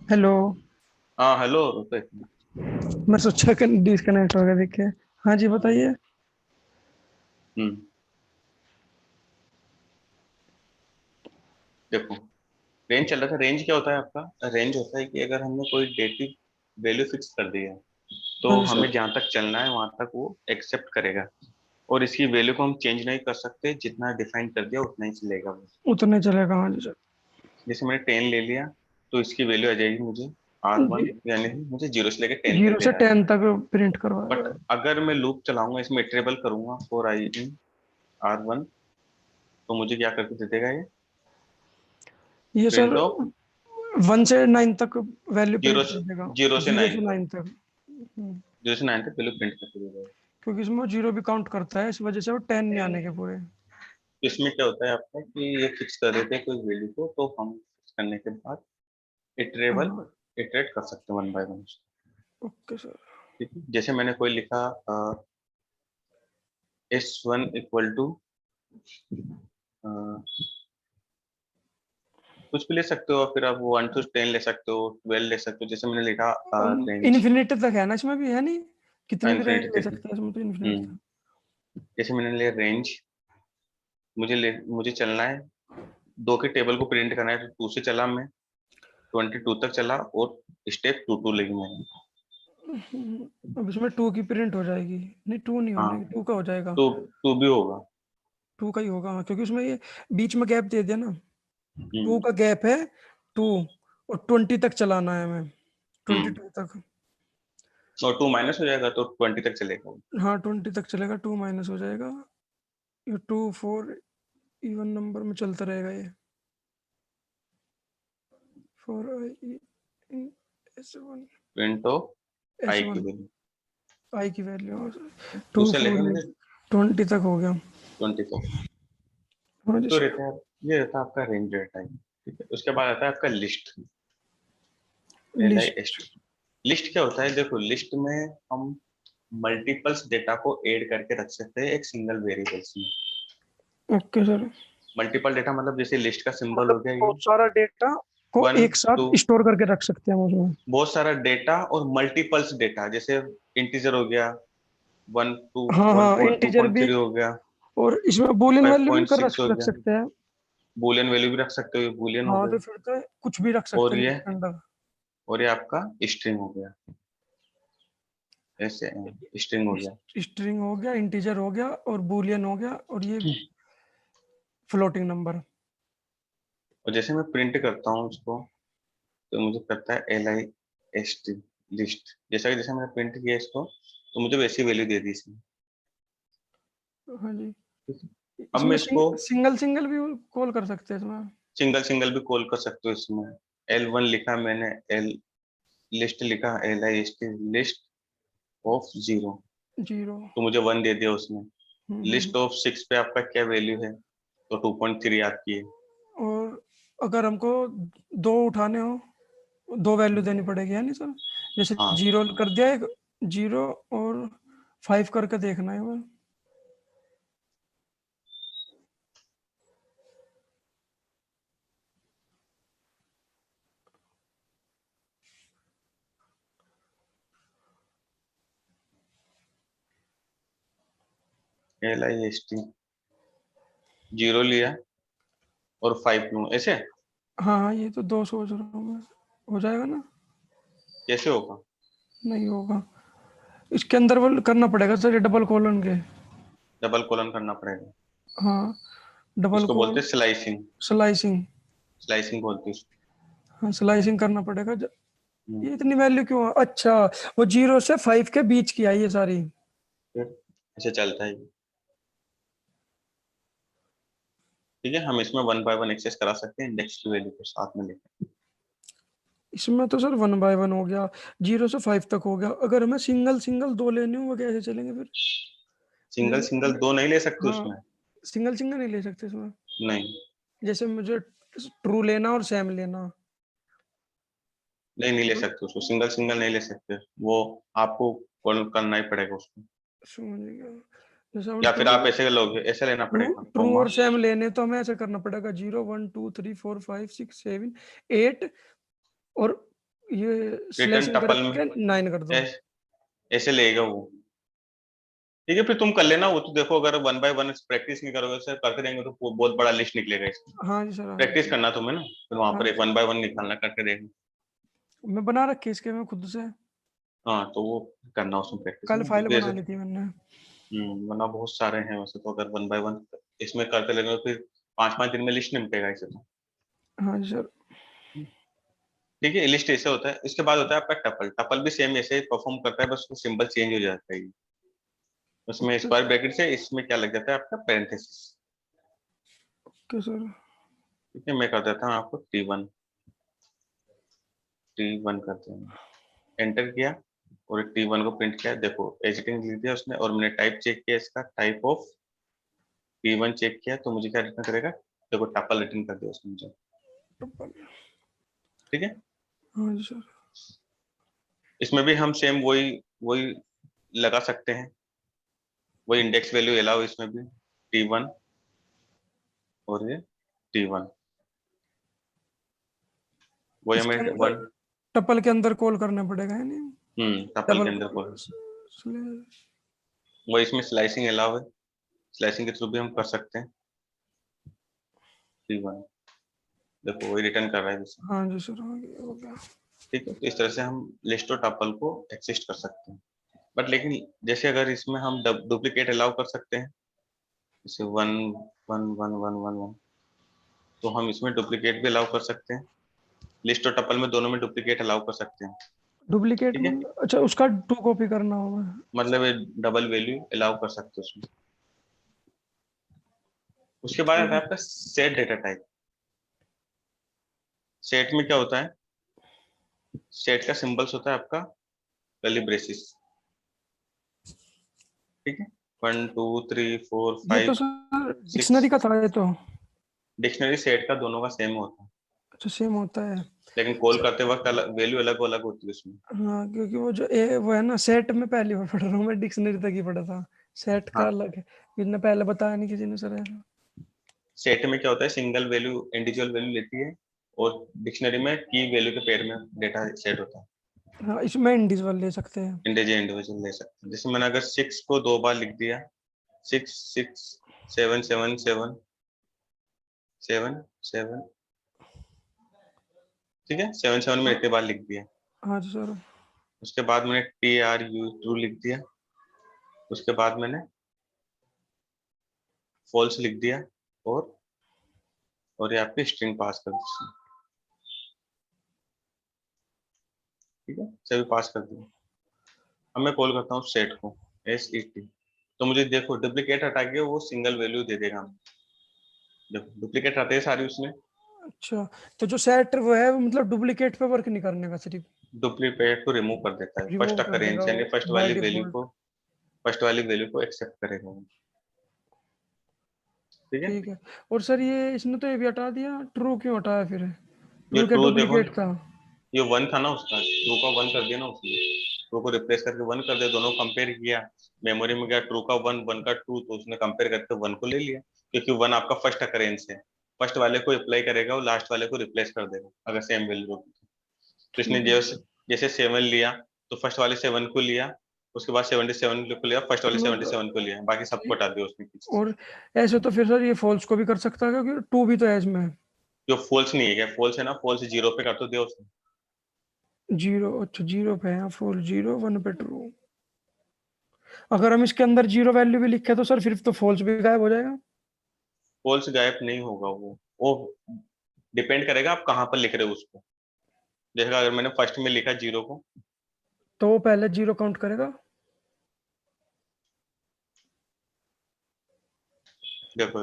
Hello. हाँ hello Rupesh. मैं सोचा कि डिस्कनेक्ट हो गया देखे। हाँ जी बताइए। हम्म। देखो, रेंज चल रहा था। रेंज क्या होता है आपका? रेंज होता है कि अगर हमने कोई डेटिव वैल्यू फिक्स कर दी है तो हाँ जी हमें सर। जहाँ तक चलना है वहां तक वो एक्सेप्ट करेगा। और इसकी वैल्यू को हम चेंज नहीं कर सकते, जितना डिफाइन कर दिया उतना ही चलेगा वो। उतने चलेगा, हाँ जी सर। जैसे मैंने 10 ले लिया तो इसकी वैल्यू आ जाएगी मुझे R1, जी। यानी कि मुझे 0 से लेकर 10 तक 0 से देना है। 10 तक प्रिंट बट करवाएगा। अगर मैं लूप चलाऊंगा, इसमें इटरेबल करूंगा फॉर आई इन R1, तो मुझे क्या करके दे देगा ये? ये सर प्रिंट ऑफ 1 से 9 तक वैल्यू जीरो प्रिंट कर देगा। जीरो से 0 नाइन से तक 9 तक। 0 से 9 तक वैल्यू प्रिंट करके दे देगा। क्योंकि इसमें वो 0 भी काउंट करता है, इस वजह से वो 10 नहीं आने के पूरे। इसमें क्या होता है आपका कि ये फिक्स कर देते हैं कोई वैल्यू को, तो हम फिक्स करने के बाद इटरेबल हाँ। इटरेट कर सकते हैं one by one. Okay sir. ठीक है, जैसे मैंने कोई लिखा S1 इक्वल टू कुछ भी ले सकते हो, फिर आप 1 to 10 ले सकते हो, 12 ले सकते हो, जैसे मैंने लिखा रेंज इन्फिनिटी तक है ना इसमें भी, है नहीं? कितनी भी रेंज इन्फिनिटी ले तक। सकते हैं इसमें तो, इन्फिनिटी तक। हम्म। जैसे मैंने लिया रेंज, मुझे चलना है, दो के टेबल को प्रिंट करना है, तो 2 से चला मैं, 22 तक चला और स्टेप 2 लेगी मैंने। अब इसमें 2 की प्रिंट हो जाएगी। नहीं, 2 नहीं हाँ, होने की, 2 का हो जाएगा। तो 2 भी होगा। 2 का ही होगा, हाँ, क्योंकि उसमें ये बीच में गैप दे दिया ना। 2 हम्म। का गैप है। 2 और 20 तक चलाना है हमें। हम्म। 22 तक। और 2 माइनस हो जाएगा तो 20 तक चलेगा वो। हाँ, 20 तक चलेगा, 2 माइनस हो जाएगा। ये 2 4 इवन नंबर में चलता रहेगा ये। 4 i print of S I की वन वैल्यू आई की वैल्यू। टू टू से लेके फोर मुझे 20 तक हो गया। 20 तक। हाँ जी तो सर। रहता है, ये रहता है आपका रेंज रहता है। ठीक है, उसके बाद आता है आपका लिस्ट। LIST। लिस्ट। लिस्ट क्या होता है? देखो, लिस्ट में हम मल्टीपल्स डेटा को ऐड करके रख सकते हैं एक सिंगल वेरिएबल्स में। Okay sir. मल्टीपल डेटा मतलब जैसे लिस्ट का सिंबल हो मतलब गया ये, बहुत सारा डेटा को वन एक टू, साथ स्टोर करके रख सकते हैं हम उसमें। बहुत सारा डेटा, और मल्टीपल्स डेटा जैसे इंटीजर हो गया, 1 2 हाँ वन हाँ, पॉइंट टू इंटीजर पॉइंट भी। थ्री हो गया, और इसमें बुलियन फाइव वैल्यू भी पॉइंट कर सिक्स हो रख गया। सकते हैं। बूलियन वैल्यू भी रख सकते हो, बूलियन हो हाँ, तो गए। फिर तो कुछ भी रख सकते और हैं ये इसके अंदर। और ये आपका स्ट्रिंग हो गया, ऐसे स्ट्रिंग हो गया। स्ट्रिंग हो गया, इंटीजर हो गया, और बुलियन हो गया, और ये फ्लोटिंग नंबर। और जैसे मैं प्रिंट करता हूँ उसको, तो मुझे करता है LIST, लिस्ट। जैसा कि जैसे मैंने प्रिंट किया इसको, तो मुझे वैसी वैल्यू दे दी इसने। हाँ जी। ठीक है? अब मैं इसमें इसको सिंगल सिंगल भी कॉल कर सकते हैं इसमें। सिंगल सिंगल भी कॉल कर सकते हो इसमें। L1 लिखा मैंने, L लिस्ट लिखा, LIST लिस्ट ऑफ 0, 0। तो मुझे 1 दे दिया उसने। लिस्ट ऑफ 6 पे आपका क्या वैल्यू है, तो 2.3 याद किए। और अगर हमको दो उठाने हो, दो वैल्यू देनी पड़ेगी, है नहीं सर? जैसे हाँ, 0 कर दिया एक, 0 और 5 करके देखना है वो। LIST 0 लिया और 5 लूँ, ऐसे हाँ हाँ, ये तो दो सोच रहा हूँ मैं। हो जाएगा ना? कैसे होगा? नहीं होगा। इसके अंदर वो करना पड़ेगा सर, ये डबल कॉलन के। डबल कॉलन करना पड़ेगा। हाँ, डबल उसको बोलते कॉल। हैं स्लाइसिंग। स्लाइसिंग। स्लाइसिंग बोलते हैं हाँ, स्लाइसिंग करना पड़ेगा। उसको। ये इतनी वैल्यू क्यों अच्छा, वो 0 से 5 के बीच की आई है सारी। फिर ऐसे चलता है ये। ठीक है, हम इसमें 1 बाय 1 एक्सेस करा सकते हैं इंडेक्स की वैल्यू को साथ में लेकर। इसमें तो सर 1 बाय 1 हो गया। 0 से 5 तक हो गया। अगर हमें सिंगल सिंगल दो लेने हो, वो कैसे चलेंगे फिर? सिंगल जैसे सिंगल दो नहीं ले सकते हाँ, उसमें। सिंगल सिंगल नहीं ले सकते इसमें। नहीं, जैसे मुझे ट्रू लेना और सैम लेना। नहीं, नहीं ले सकते उसको, सिंगल सिंगल नहीं ले सकते वो। आपको कॉल करना ही पड़ेगा उसको। समझ गया। जैसे हम या फिर ट्रू आप ऐसे लोगे, ऐसे लेना ट्रू पड़ेगा ट्रू कॉमा। और सैम लेने तो हमें ऐसे करना पड़ेगा, 0 1 2 3 4 5 6 7 8 और ये रिटर्न स्लैशिंग टपल में करके 9 कर दो। ऐसे लेगा वो। ठीक है, फिर तुम कर लेना वो, तो देखो अगर 1 बाय 1 प्रैक्टिस नहीं करोगे, सर करते रहेंगे तो बहुत बड़ा लिस्ट निकलेगा इसमें। हाँ जी सर, हाँ जी प्रैक्टिस सर। करना तुम्हें ना, फिर वहां हाँ पर जी एक सर, 1 बाय 1 निकालना, करके देखना। मैं बना रखी इसके में खुद से, हाँ तो वो करना उसमें प्रैक्टिस कल ना, फाइल क्योंकि बना ऐसे ली थी मैंने। वरना बहुत सारे हैं वैसे तो, अगर 1 बाय 1 इसमें करते लगेंगे तो फिर 5-5 दिन में लिस्ट निपटेगा इसे तो। हाँ जी सर। ठीक है, लिस्ट ऐसे होता है। इसके बाद होता है आपका टपल। टपल भी सेम ऐसे ही परफॉर्म करता है, बस उसका सिंबल चेंज हो जाता है। उसमें ओके स्क्वायर ब्रैकेट से इसमें क्या लग जाता है आपका, पैरेंथेसिस। Okay sir. ठीक है, मैं कर देता हूँ आपको T1। T1 करते हैं, एंटर किया और T1 को प्रिंट किया। देखो एडिटिंग लिख दिया उसने, और मैंने टाइप चेक किया, इसका टाइप ऑफ T1 चेक किया, तो मुझे क्या रिटर्न करेगा, देखो टपल रिटर्न कर दिया उसने मुझे। टप्पल। ठीक है, हाँ जी सर। इसमें भी हम सेम वही वही लगा सकते हैं, वही इंडेक्स वैल्यू अलाउ इसमें भी, T1 और ये T1, वही इसके हमें अंदर वन। टप्पल के अंदर कॉल करना पड़ेगा है नहीं? टपल डबल के अंदर कॉल। कॉल, वो इसमें स्लाइसिंग अलाउ है, स्लाइसिंग के थ्रू भी हम कर सकते हैं। T1 देखो वही रिटर्न कर रहा है जैसे। हाँ जी सर, हो गया। ठीक है, तो इस तरह से हम लिस्ट और टपल को एक्सिस्ट कर सकते हैं। बट लेकिन जैसे अगर इसमें हम डुप्लीकेट अलाउ कर सकते हैं, जैसे 1 1 1 1 1 1, तो हम इसमें डुप्लीकेट भी अलाउ कर सकते हैं। लिस्ट और टपल में दोनों में डुप्लीकेट अलाउ कर सकते हैं। डुप्लीकेट ठीक है, मतलब अच्छा, उसका 2 कॉपी करना होगा। मतलब ये डबल वैल्यू अलाउ कर सकते हैं उसमें। उसके बाद ठीक आता है है। आपका सेट डेटा टाइप। सेट में क्या होता है, सेट का सिंबल्स होता है आपका कर्ली ब्रेसिस। ठीक है, 1 2 3 4 ये तो 5 सर 6। डिक्शनरी का था ये तो। डिक्शनरी सेट का दोनों का सेम होता है, अच्छा, सेम होता है। लेकिन कॉल सर, करते वक्त वैल्यू अलग अलग होती है उसमें। हाँ क्योंकि वो जो वो है ना, सेट में पहली बार पढ़ रहा हूँ मैं, डिक्शनरी तक ही पढ़ा था। सेट का हाँ, अलग है, इसने पहले बताया नहीं किसी ने सर ऐसा। सेट में क्या होता है, सिंगल वैल्यू इंडिविजुअल वैल्यू लेती है, और डिक्शनरी में की वैल्यू के पेयर में डेटा सेट होता है। हाँ, इसमें इंडिविजुअल ले सकते हैं। इंडिविजुअल ले सकते हैं। जैसे मैंने अगर 6 को 2 बार लिख दिया, 6 6 7 7 7 7, ठीक है, 7 7 में हाँ। इतने बार लिख दिया। हाँ जी सर। उसके बाद मैंने TRU ट्रू लिख दिया। उसके बाद मैंने फॉल्स लिख दिया, और ये आपकी स्ट्रिंग पास कर दी। ठीक है, सभी पास कर दिया। अब मैं कॉल करता हूँ सेट को, SET। तो मुझे देखो डुप्लीकेट हटा के वो सिंगल वैल्यू दे देगा हमें। देखो डुप्लीकेट आते हैं सारी उसमें। अच्छा, तो जो सेट वो है वो मतलब डुप्लीकेट पे वर्क नहीं करने का, सिर्फ डुप्लीकेट को रिमूव कर देता है, फर्स्ट रिमूव कर देगा अकरेंस यानी वो बाय डिफॉल्ट। फर्स्ट वाली वैल्यू को एक्सेप्ट करेगा वो। ठीक है, ठीक है। और सर ये इसने तो ये भी हटा दिया, ट्रू क्यों हटाया फिर? ये ट्रू क्या ट्रू देखो, डुप्लीकेट था? ये 1 था ना उसका, ट्रू का 1 कर दिया ना उसने, ट्रू को रिप्लेस करके 1 कर दिया, दोनों कंपेयर किया। मेमोरी में गया, ट्रू का 1 1 का ट्रू, तो उसने कंपेयर करके 1 को ले लिया, क्योंकि 1 आपका फर्स्ट अकरेंस है। फर्स्ट वाले को अप्लाई करेगा, और लास्ट वाले को रिप्लेस कर देगा अगर सेम वैल्यू होगी। तो इसने ठीक है। जैसे जैसे 7 लिया, तो फर्स्ट वाले 7 को लिया, उसके बाद 77 को लिया, फर्स्ट वाले मतलब 77 को लिया, बाकी सबको ठीक। हटा दिया उसने पीछे से। और ऐसे तो फिर सर ये फॉल्स को भी कर सकता है, क्योंकि टू भी तो है इसमें। जो फॉल्स नहीं है, क्या फॉल्स है ना, फॉल्स 0 पे कर तो दिया उसने। जीरो, अच्छा जीरो पे है फॉल्स, जीरो वन पे ट्रू। अगर हम इसके अंदर जीरो वैल्यू भी लिखे तो सर फिर तो फॉल्स भी गायब हो जाएगा। फॉल्स गायब नहीं होगा, वो डिपेंड करेगा आप कहाँ पर लिख रहे हो उसको। जैसे अगर मैंने फर्स्ट में लिखा 0 को, तो वो पहले जीरो काउंट करेगा। देखो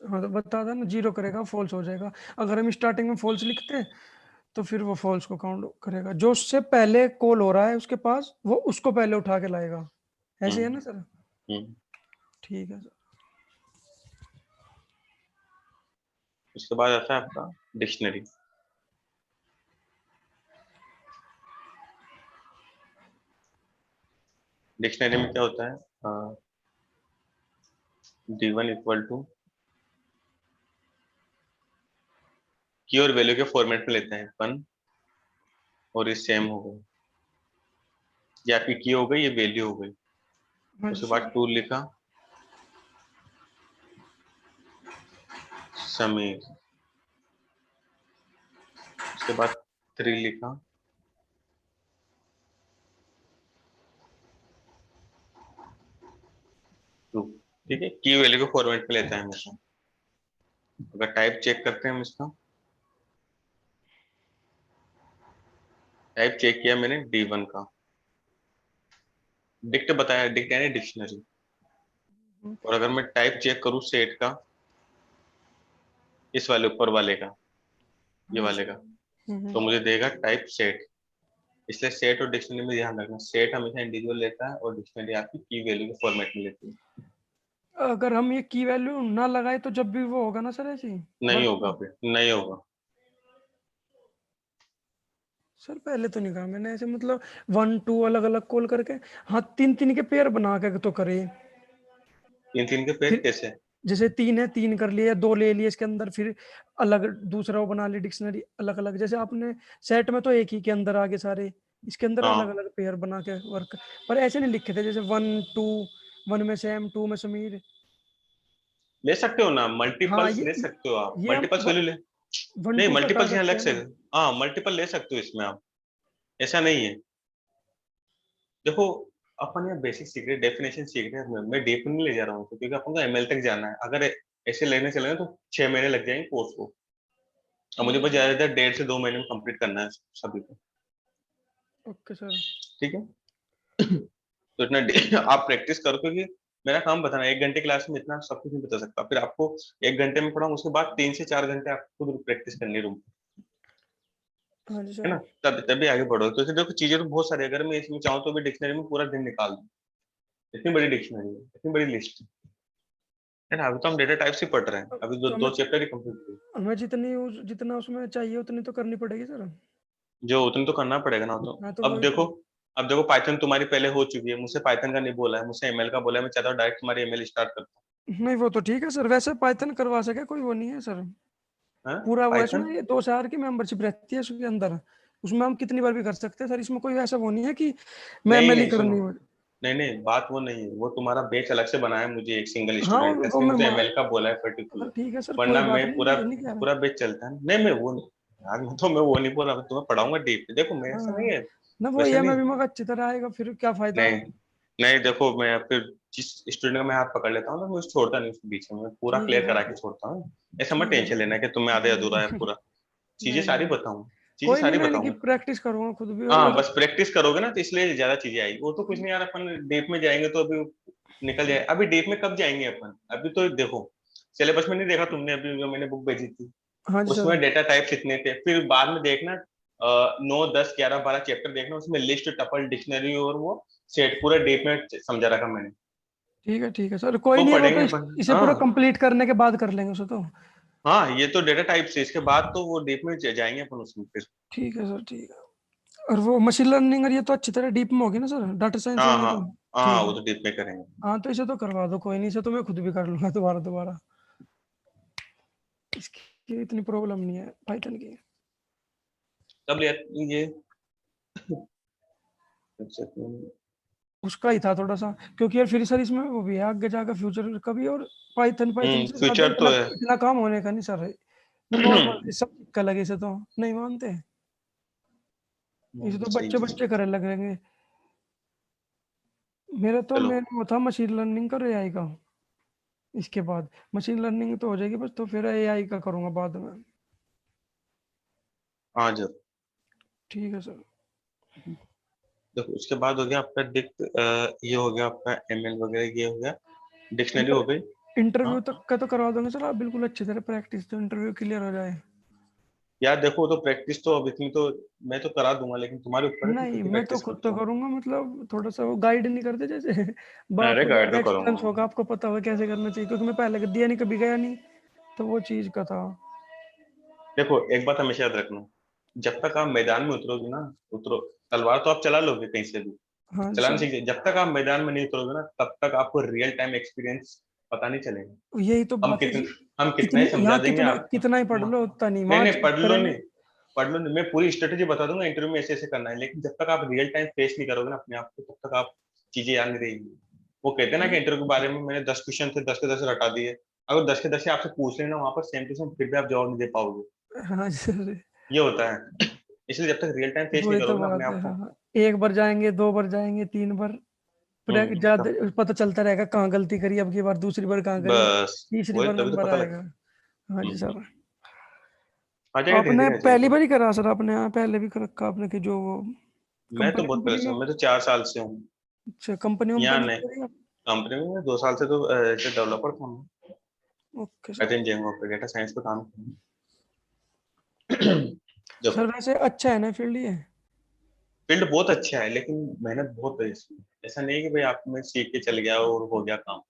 हाँ तो बता था ना, जीरो करेगा, फॉल्स हो जाएगा। अगर हम स्टार्टिंग में फॉल्स लिखते तो फिर वो फॉल्स को काउंट करेगा, जो उससे पहले कॉल हो रहा है उसके पास वो उसको पहले उठा के लाएगा। ऐसे है हम्म ना सर? हम्म ठीक है सर। उसके बाद आता है आपका डिक्शनरी। डिक्शनरी में क्या होता है, D1 इक्वल टू की और वैल्यू के फॉर्मेट में लेते हैं 1 और ये सेम हो गई, ये आपकी की हो गई, ये वैल्यू हो गई। हाँ जी उसके बाद सर। 2 लिखा समीर, उसके बाद 3 लिखा 2। ठीक है, की वैल्यू को फॉर्मेट में लेता है हमेशा। अगर टाइप चेक करते हैं हम इसका, टाइप चेक किया मैंने D1 का, डिक्ट बताया, डिक्ट यानी डिक्शनरी। और अगर मैं टाइप चेक करूं सेट का, इस वाले ऊपर वाले का, ये हाँ वाले सर। का, तो मुझे देगा टाइप सेट। इसलिए सेट और डिक्शनरी में ध्यान रखना, सेट हमेशा इंडिविजुअल लेता है और डिक्शनरी आपकी की वैल्यू के फॉर्मेट में लेती है। अगर हम ये की वैल्यू ना लगाए तो जब भी वो होगा ना सर ऐसे ही नहीं वर्क। होगा, फिर नहीं होगा। सर पहले तो नहीं कहा मैंने ऐसे, मतलब 1 2 अलग अलग कॉल करके। हाँ 3 3 के पेयर बना के तो करे। 3 3 के पेयर फिर कैसे? जैसे 3 है 3 कर लिए, 2 ले लिए इसके अंदर, फिर अलग दूसरा वो बना ली डिक्शनरी अलग अलग। जैसे आपने सेट में तो एक ही के अंदर आगे सारे, इसके अंदर अलग हाँ, अलग पेयर बना के वर्क। पर ऐसे नहीं लिखे थे जैसे 1 2, 1 में सैम, 2 में समीर। ले सकते हो ना, हाँ मल्टीपल्स ले सकते हो आप, ये हम मल्टीपल्स वैल्यू ले। 1 नहीं, 2 पे हटा मल्टीपल्स यहाँ सकते लग हैं ना। सकते, हाँ मल्टीपल ले सकते हो इसमें आप, ऐसा नहीं है। देखो, अपन ये बेसिक सीख रहे, डेफिनेशन सीख रहे हैं, मैं डीप नहीं ले जा रहा हूँ क्योंकि अपन को एमएल तक जाना है। अगर ऐसे लेने चले तो 6 महीने लग जाएंगे कोर्स को, और मुझे ठीक बस है। ज्यादा 1.5 से 2 महीने में कंप्लीट करना है सभी को। Okay sir. ठीक है। तो इतना आप प्रैक्टिस करो, क्योंकि मेरा काम बताना, 1 घंटे क्लास में इतना सब कुछ नहीं बता सकता। फिर आपको 1 घंटे में पढ़ाऊँ, उसके बाद 3 से 4 घंटे आपको खुद प्रैक्टिस करनी रूम, हाँ जी है सर। ना? तब तभी आगे बढ़ो, क्योंकि देखो चीजें तो बहुत सारी है। अगर मैं इसमें चाहूँ तो भी डिक्शनरी में पूरा दिन निकाल दूँ, इतनी बड़ी डिक्शनरी है, इतनी बड़ी लिस्ट है ना। अभी तो हम डेटा टाइप्स ही पढ़ रहे हैं, अभी दो तो दो हमें चैप्टर ही कंप्लीट हुए। हमें जितना उसमें चाहिए उतनी तो करनी पड़ेगी सर। जो उतनी तो करना पड़ेगा ना। तो हाँ तो अब वही देखो, तो। अब देखो पाइथन तुम्हारी पहले हो चुकी है, मुझसे पाइथन का नहीं बोला है, मुझसे एमएल का बोला है। मैं चाहता हूँ डायरेक्ट तुम्हारी एमएल स्टार्ट करता नहीं वो तो ठीक है सर, वैसे पाइथन करवा सके कोई वो नहीं है सर। हूँ। पूरा वो है पाइथन इसमें, ये 2 साल की मेंबरशिप रहती है उसके अंदर। उसमें हम कितनी बार भी कर सकते हैं सर, इसमें कोई ऐसा वो नहीं है कि मैं नहीं, एमएलई नहीं सुनो, करनी हो। नहीं नहीं, बात वो नहीं है, वो तुम्हारा बैच अलग से बनाया है, मुझे एक सिंगल हाँ स्टूडेंट का, वो इसलिए मैं मुझे एमएल का बोला है हाँ पर्टिकुलर। ठीक है सर, कोई वरना बात मैं नहीं, मैं पूरा ये नहीं कह रहा। पूरा बैच चलता है। नहीं, मैं वो नहीं यार, मैं तो मैं वो नहीं बोल रहा, मैं तुम्हें पढ़ाऊंगा डीप। देखो मैं ऐसा नहीं हाँ है, ना वो वैसे ये मैं नहीं। भी मगर अच्छी तरह आएगा फिर क्या फायदा। नहीं नहीं, देखो मैं फिर जिस स्टूडेंट का मैं हाथ पकड़ लेता हूँ ना, मैं उसे छोड़ता नहीं उसके बीच में, मैं पूरा ठीक है क्लियर सर। करा के छोड़ता हूँ। ऐसा मत ठीक है टेंशन सर। लेना कि तुम्हें आधे नहीं अधूरा है नहीं पूरा, चीजें नहीं सारी नहीं, बताऊँ, चीजें कोई नहीं, सारी मैंने की बताऊंगा। प्रैक्टिस करूंगा खुद भी और हाँ, अगर। बस प्रैक्टिस करोगे ना तो इसलिए ज्यादा चीजें आएगी। वो तो कुछ नहीं यार, अपन डीप में जाएंगे तो अभी निकल जाए। अभी डीप में कब जाएंगे अपन? अभी तो देखो, सिलेबस में नहीं देखा तुमने अभी जो मैंने बुक भेजी थी, हाँ जी सर। उसमें डेटा टाइप्स इतने थे। फिर बाद में देखना 9 10 11 12 चैप्टर देखना, उसमें लिस्ट, टपल, डिक्शनरी और वो सेट पूरा डीप में समझा रखा मैंने। ठीक है सर, कोई वो नहीं है वो तो पढ़ेंगे अपन, इसे पूरा हाँ। कंप्लीट करने के बाद कर लेंगे उसे तो। हाँ, ये तो डेटा टाइप से, इसके बाद तो वो डीप में जाएंगे अपन उसमें फिर। ठीक है सर ठीक है। और वो मशीन लर्निंग और ये तो अच्छी तरह डीप में होगी ना सर, डाटा साइंस हाँ होगी हाँ तो। हाँ, ठीक वो है। तो डीप में करेंगे। हाँ तो इसे तो करवा दो, कोई नहीं, इसे तो मैं खुद भी कर लूंगा दोबारा दोबारा। इसकी इतनी प्रॉब्लम नहीं है पाइथन की। तब ये उसका ही था थोड़ा सा, क्योंकि यार फिर सर इसमें वो भी है आगे जाकर फ्यूचर का भी। और पाइथन पाइथन से ज्यादा फ्यूचर तो इतना है। इतना काम होने का नहीं सर। नॉर्मल सब का लगे से तो नहीं मानते। इसे तो सही बच्चे है। बच्चे करने लगेंगे। मेरा तो चलो, मेन वो था मशीन लर्निंग का और एआई का। इसके बाद मशीन लर्निंग तो हो जाएगी बस, तो फिर एआई का करूंगा बाद में। हाँ जरूर। ठीक है सर। देखो उसके बाद हो गया आपका ये हो गया आपका एमएल वगैरह, ये हो गया, डिक्शनरी इंटर हो गई। हाँ इंटरव्यू तक का तो करवा दोगे सर आप, बिल्कुल अच्छी तरह प्रैक्टिस, तो इंटरव्यू क्लियर हो जाए। यार देखो, तो प्रैक्टिस तो अब इतनी तो मैं तो करा दूंगा, लेकिन तुम्हारे ऊपर है, तुम नहीं कितनी मैं तो प्रैक्टिस खुद करते तो हो। करूंगा, मतलब थोड़ा सा वो गाइड नहीं करते जैसे बाप अरे को गाइड ज्यादा तो एक्सपीरियंस करूंगा। होगा, आपको पता होगा कैसे करना चाहिए, क्योंकि मैं पहले दिया नहीं, कभी गया नहीं। तो वो चीज का था। देखो एक बात हमेशा याद रखना, जब तक आप मैदान में उतरोगे ना, उतरो, तलवार तो आप चला लोगे कहीं से भी, हाँ जी चलाना सर। सीख जाए। जब तक आप मैदान में नहीं उतरोगे ना, तब तक आपको रियल टाइम एक्सपीरियंस पता नहीं चलेगा। यही तो हम बात है कितने जी। हम कितना कितनी ही समझा यहाँ देंगे कितना आप। कितना ही पढ़ लो उतना नहीं, नहीं वहां नहीं, चेक पढ़ लो करेंगे। नहीं, पढ़ लो, मैं पूरी स्ट्रेटेजी बता दूंगा इंटरव्यू में ऐसे ऐसे करना है, लेकिन जब तक आप रियल टाइम फेस नहीं करोगे ना अपने आप को, तब तक आप चीजें याद नहीं रहेंगी। वो कहते हैं ना कि इंटरव्यू के बारे में मैंने 10 क्वेश्चन थे, 10 के 10 रटा दिए, अगर 10 के 10 आपसे पूछ लेना वहां पर सेम टू सेम, फिर भी आप जवाब नहीं दे पाओगे। हाँ सर, ये होता है। इसलिए जब तक रियल टाइम फेस नहीं वही तो करोगे ना अपने बात है। आप को। हाँ, एक बार जाएंगे, 2 बार जाएंगे, 3 बार, ज्यादा तब पता चलता रहेगा कहाँ गलती करी, अब की बार दूसरी बार कहाँ करी, बस तीसरी वही, बार तभी तो नंबर पता आएगा। लगता है। हाँ जी सर। आ जाएगा, धीरे आपने धीरे आ पहली जाएगा। बार ही करा सर? आपने यहाँ पहले भी कर रखा आपने कि जो वो मैं तो कंपनी बहुत पहले कंपनी से में? हूँ, मैं तो 4 साल से हूँ। अच्छा, कंपनी यहाँ कंपनी में नहीं, करी आप? कंपनी में 2 साल से तो डेवलपर था मैं। Okay I sir. Think Django पे डेटा साइंस पे काम किया। सर देखो, वैसे अच्छा है ना फील्ड ये? फील्ड बहुत अच्छा है, लेकिन मेहनत बहुत है इसमें। ऐसा नहीं है कि भाई आप में सीख के चल गया और हो गया काम।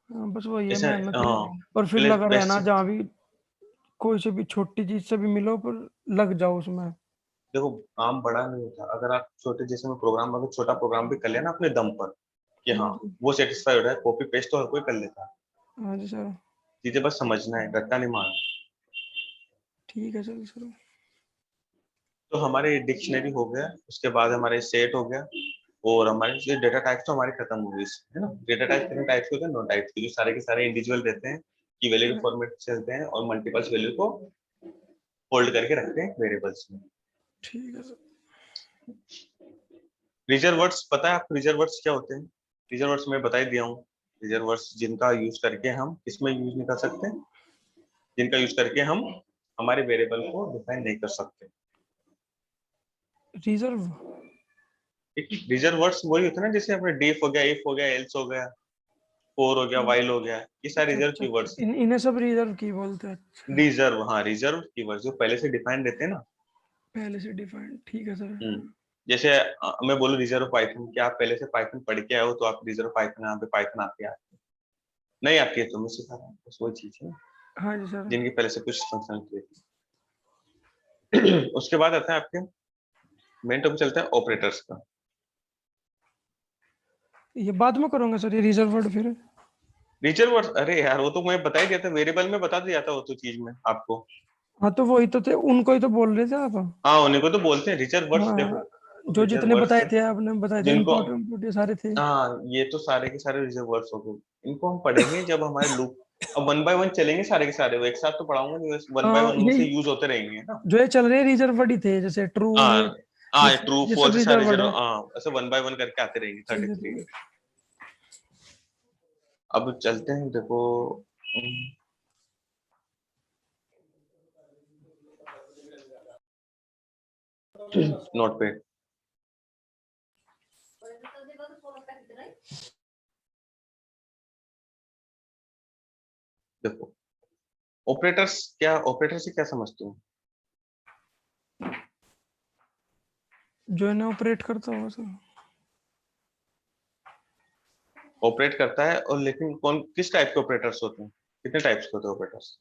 हाँ, बस वही है ऐसा, मेहनत ही। हाँ, और फिर पहले लगा रहना, बेसिक। जहाँ भी कोई से भी छोटी चीज से भी मिलो पर लग जाओ उसमें। देखो, काम बड़ा नहीं होता, अगर आप छोटे, जैसे में प्रोग्राम, अगर छोटा प्रोग्राम भी कर लिया ना अपने दम पर, कि हाँ हाँ जी। वो सेटिस्फाई हो रहा है, कॉपी पेस्ट तो हर कोई कर लेता है। हाँ जी सर। चीजें बस समझना है, रट्टा नहीं मारना। ठीक है सर। सर तो हमारे डिक्शनरी हो गया, उसके बाद हमारे सेट हो गया, और हमारे डेटा टाइप्स तो हमारे खत्म हो गई, है ना। डेटा टाइप कितने टाइप्स के होते हैं? 9 टाइप्स के, जो सारे के सारे इंडिविजुअल रहते हैं, की वैल्यू के फॉर्मेट चलते हैं, और मल्टीपल्स वैल्यू को होल्ड करके रखते हैं वेरिएबल्स में। ठीक है सर। रिजर्व वर्ड्स पता है आपको? रिजर्व वर्ड्स क्या होते हैं? रिजर्व वर्ड्स मैं बता ही दिया हूँ। रिजर्व वर्ड्स जिनका यूज करके हम किसमें यूज नहीं कर सकते, जिनका यूज करके हम हमारे वेरिएबल को डिफाइन नहीं कर सकते। रिजर्व? ठीक है, रिजर्व वर्ड्स वही होते हैं ना, जैसे अपने डिफ हो गया, इफ हो गया, एल्स हो गया, फॉर हो गया, वाइल हो गया, ये सारे अच्छा रिजर्व अच्छा की अच्छा, वर्ड्स हैं। इन्हें सब रिजर्व की बोलते हैं? अच्छा, रिजर्व, हाँ, रिजर्व की वर्ड्स जो पहले से डिफाइन रहते हैं ना। पहले से डिफाइंड, ठीक है सर। जैसे मैं बोलूँ रिजर्व पाइथन, क्या आप पहले से पाइथन पढ़ के आए हो, तो आप रिजर्व पाइथन, यहाँ पे पाइथन आती है, नहीं आती है तो मैं सिखा रहा हूँ, बस वही चीज है, हाँ जी सर। जिनकी पहले से कुछ फंक्शन किए थे। उसके बाद आता है आपके मेन टॉपिक, चलता है ऑपरेटर्स का। ये बाद में करूँगा सर, ये रिजर्व वर्ड फिर? रिजर्व वर्ड्स, अरे यार वो तो मैं बता ही दिया था, वेरिएबल में बता दिया था वो तो चीज में आपको। हाँ तो वही तो थे, उनको ही तो बोल रहे थे आप। हाँ, उन्हीं को तो बोलते हैं रिजर्व वर्ड्स। देखो, हाँ, जो रिजर्व जितने वर्ड्स बताए है थे आपने बताए थे, जिनको, इम्पोर्ट इम्पोर्ट ये सारे थे। हाँ, ये तो सारे के सारे रिजर्व वर्ड्स हो गए, इनको हम पढ़ेंगे जब हमारे लूप, अब वन बाय वन चलेंगे सारे के सारे, वो एक साथ तो पढ़ाऊंगा नहीं, वन बाय हाँ, वन ये उनसे यूज होते रहेंगे ना। जो ये चल रहे रिजर्व वर्ड ही थे, जैसे ट्रू, हाँ, हाँ, ट्रू ये सब फॉल्स सारे रिजर्व वर्ड रिजर्व, है। हाँ, ऐसे वन बाय वन करके आते रहेंगे, ठीक 33। है। अब चलते हैं, देखो, नोट पे, देखो, ऑपरेटर्स, क्या ऑपरेटर से क्या समझते हो? जो इन्हें ऑपरेट करता होगा सर। ऑपरेट करता है, और लेकिन कौन किस टाइप के ऑपरेटर्स होते हैं? कितने टाइप्स के होते हैं ऑपरेटर्स?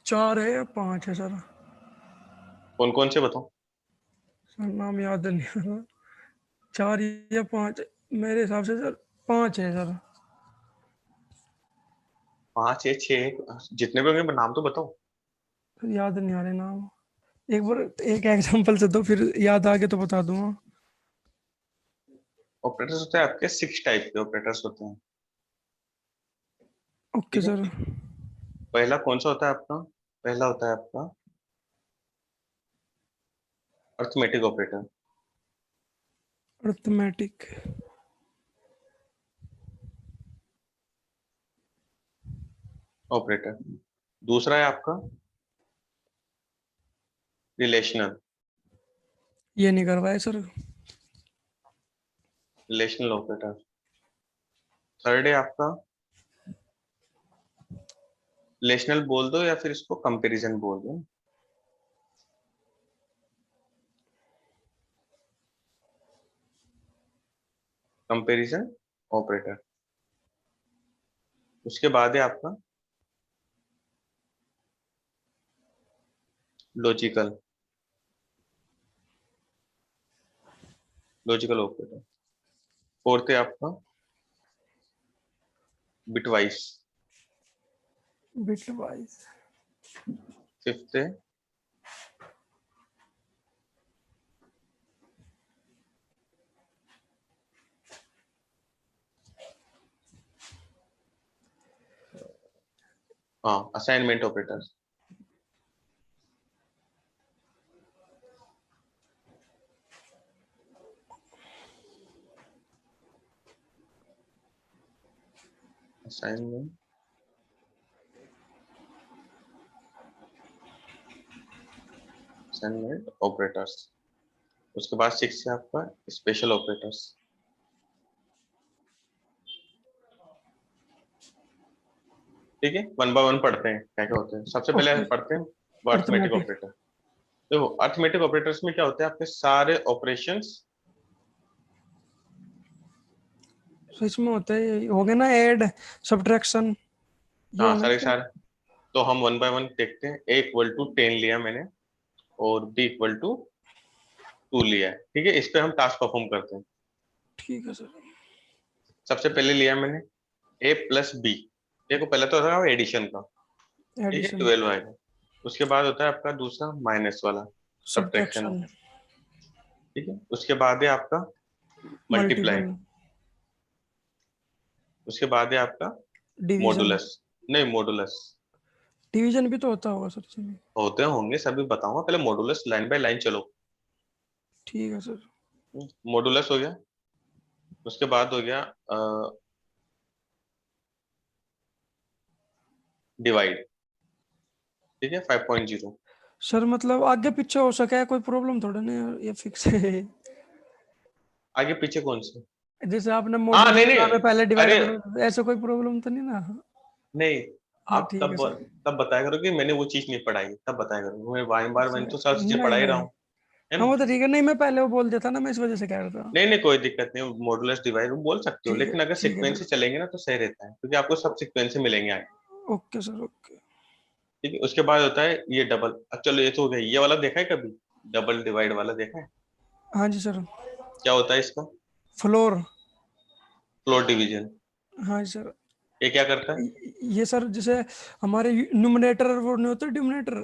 4 है या 5 है सर? कौन कौन से बताओ? सर नाम याद नहीं आ रहा। 4 या 5, मेरे हिसाब से सर 5 है सर। 5 या 6, जितने भी होंगे नाम तो बताओ। सर याद नहीं आ रहे नाम। एक बार एक एग्जांपल से दो, फिर याद आ गए तो बता दूंगा। ऑपरेटर्स होते हैं आपके 6 टाइप के ऑपरेटर्स होते हैं। ओके ठीक है, सर। पहला कौन सा होता है आपका? पहला होता है आपका अर्थमेटिक ऑपरेटर। अर्थमेटिक। ऑपरेटर, दूसरा है आपका रिलेशनल। ये नहीं करवाए सर। Relational operator. थर्ड है आपका, रिलेशनल बोल दो या फिर इसको कंपैरिजन बोल दो, कंपैरिजन ऑपरेटर। उसके बाद है आपका लॉजिकल, लॉजिकल ऑपरेटर। फोर्थ है आपका बिटवाइज। बिटवाइज। फिफ्थ है हाँ assignment operator. Assignment assignment operators. उसके बाद 6 है आपका स्पेशल ऑपरेटर्स। ठीक है, वन बाय वन पढ़ते हैं क्या क्या होते हैं। सबसे पहले ओके। पढ़ते हैं वो अरिथमेटिक अर्थमेटिक। ऑपरेटर। देखो अरिथमेटिक ऑपरेटर्स में क्या होते हैं, आपके सारे ऑपरेशंस। तो इसमें होता है, हो गया ना, ऐड, सब्ट्रैक्शन, ये हाँ है ना सारे इसका? सारे। तो हम वन बाय वन देखते हैं। ए इक्वल टू 10 लिया मैंने और बी इक्वल टू 2 लिया है। ठीक है, इस पे हम टास्क परफॉर्म करते हैं। ठीक है सर। सबसे पहले लिया मैंने ए प्लस बी। देखो पहले तो होता है एडिशन का। ठीक है, एडिशन। 12 आएगा। उसके बाद होता है आपका दूसरा माइनस वाला, सब्ट्रैक्शन। सब्ट्रैक्शन। ठीक है, उसके बाद है आपका मल्टीप्लाई। मल्टीपल। उसके बाद है आपका डिवीजन। मॉडुलस। नहीं मॉडुलस डिवीजन भी तो होता होगा सर इसमें। होते होंगे, सभी बताऊंगा, पहले मॉडुलस लाइन बाय लाइन चलो। ठीक है सर। मॉडुलस हो गया। उसके बाद हो गया डिवाइड। ठीक है, 5.0। सर मतलब आगे पीछे हो सके, कोई प्रॉब्लम थोड़ा नहीं यार, ये फिक्स है। आगे पीछे कौन से? जैसे आपने हाँ मॉड्यूलस नहीं बना पे नहीं, पहले डिवाइड अरे करो, ऐसा कोई प्रॉब्लम तो नहीं ना? नहीं, हाँ आप ठीक है तब सर। तब बताया करो कि मैंने वो चीज नहीं पढ़ाई, तब बताया करो। मैं बार बार अच्छा, मैंने तो सारी चीजें नहीं पढ़ा ही रहा नहीं, हूँ, है हाँ ना। वो तो ठीक है, नहीं मैं पहले वो बोल देता ना, मैं इस वजह से कह रहा था। नहीं नहीं कोई दिक्कत नहीं, मॉडुलस डिवाइड बोल सकते हो, ठीक है, लेकिन अगर ठीक है सीक्वेंस सर। से चलेंगे ना तो सही रहता है, क्योंकि आपको सब सीक्वेंस से मिलेंगे आगे। Okay sir, okay. ठीक है, उसके बाद होता है ये डबल। अब चलो ये तो हो गया, ये वाला देखा है कभी? डबल डिवाइड वाला देखा है? हाँ जी सर। क्या होता है इसका? फ्लोर। Floor division. हाँ जी सर। ये क्या करता है? ये सर जैसे हमारे न्यूमरेटर और वो नहीं होता डिनोमिनेटर,